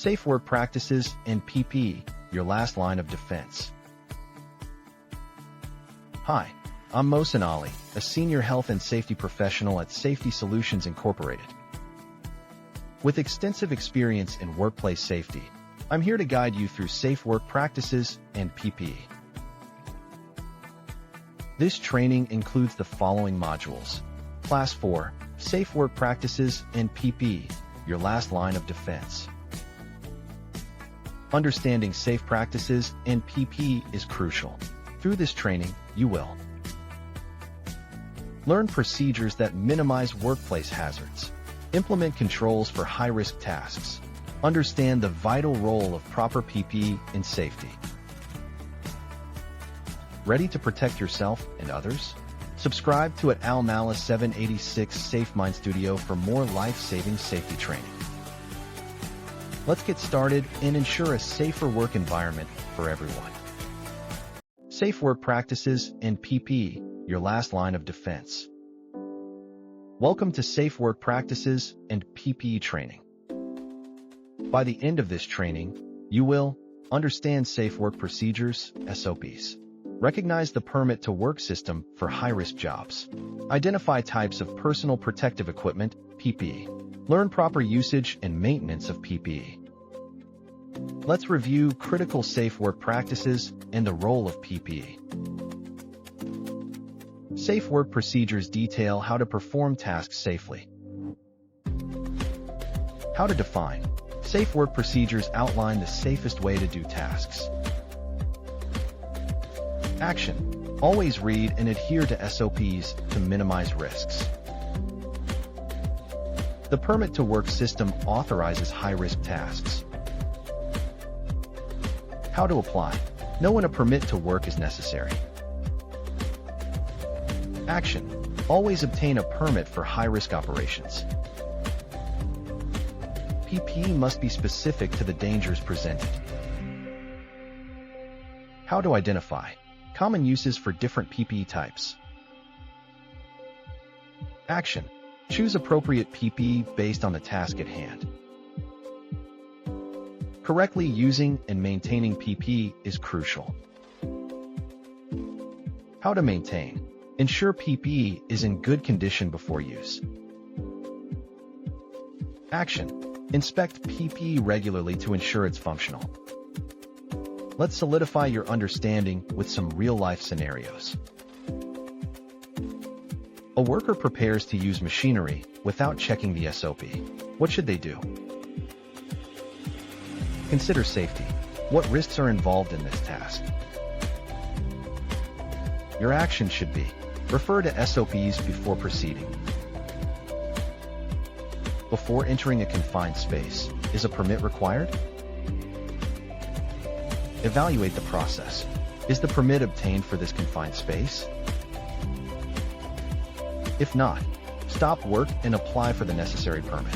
Safe work practices and PPE, your last line of defense. Hi, I'm Mohsen Ali, a senior health and safety professional at Safety Solutions Incorporated. With extensive experience in workplace safety, I'm here to guide you through safe work practices and PPE. This training includes the following modules. Class 4, Safe Work Practices and PPE, your last line of defense. Understanding safe practices and PPE is crucial. Through this training, you will learn procedures that minimize workplace hazards, implement controls for high-risk tasks, understand the vital role of proper PPE in safety. Ready to protect yourself and others? Subscribe to Al Nala 786 Safe Mind Studio for more life-saving safety training. Let's get started and ensure a safer work environment for everyone. Safe work practices and PPE, your last line of defense. Welcome to Safe Work Practices and PPE training. By the end of this training, you will understand safe work procedures, SOPs, recognize the permit to work system for high-risk jobs, identify types of personal protective equipment, PPE, learn proper usage and maintenance of PPE. Let's review critical safe work practices and the role of PPE. Safe work procedures detail how to perform tasks safely. How to define. Safe work procedures outline the safest way to do tasks. Action. Always read and adhere to SOPs to minimize risks. The permit to work system authorizes high-risk tasks. How to apply. Know when a permit to work is necessary. Action. Always obtain a permit for high-risk operations. PPE must be specific to the dangers presented. How to identify. Common uses for different PPE types. Action. Choose appropriate PPE based on the task at hand. Correctly using and maintaining PPE is crucial. How to maintain. Ensure PPE is in good condition before use. Action. Inspect PPE regularly to ensure it's functional. Let's solidify your understanding with some real-life scenarios. A worker prepares to use machinery without checking the SOP. What should they do? Consider safety. What risks are involved in this task? Your action should be: refer to SOPs before proceeding. Before entering a confined space, is a permit required? Evaluate the process. Is the permit obtained for this confined space? If not, stop work and apply for the necessary permit.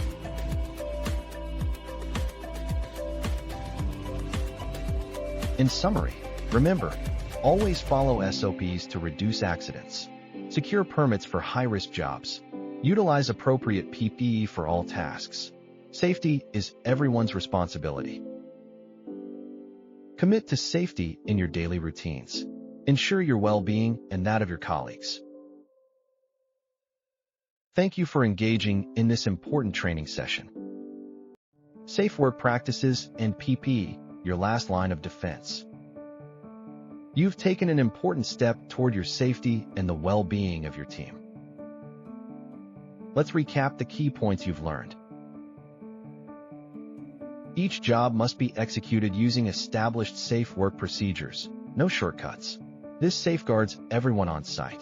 In summary, remember, always follow SOPs to reduce accidents. Secure permits for high-risk jobs. Utilize appropriate PPE for all tasks. Safety is everyone's responsibility. Commit to safety in your daily routines. Ensure your well-being and that of your colleagues. Thank you for engaging in this important training session. Safe work practices and PPE, your last line of defense. You've taken an important step toward your safety and the well-being of your team. Let's recap the key points you've learned. Each job must be executed using established safe work procedures, no shortcuts. This safeguards everyone on site.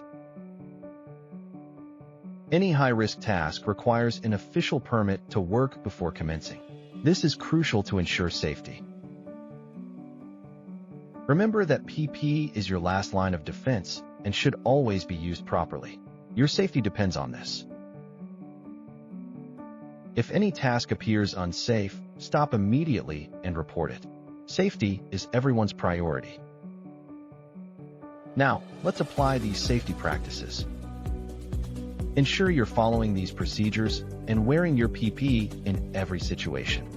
Any high-risk task requires an official permit to work before commencing. This is crucial to ensure safety. Remember that PPE is your last line of defense and should always be used properly. Your safety depends on this. If any task appears unsafe, stop immediately and report it. Safety is everyone's priority. Now, let's apply these safety practices. Ensure you're following these procedures and wearing your PPE in every situation.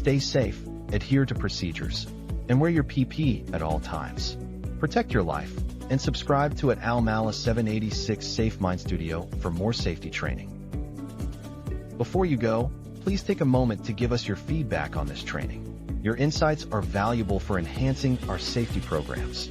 Stay safe, adhere to procedures, and wear your PPE at all times. Protect your life, and subscribe to Al Malice 786 Safe Mind Studio for more safety training. Before you go, please take a moment to give us your feedback on this training. Your insights are valuable for enhancing our safety programs.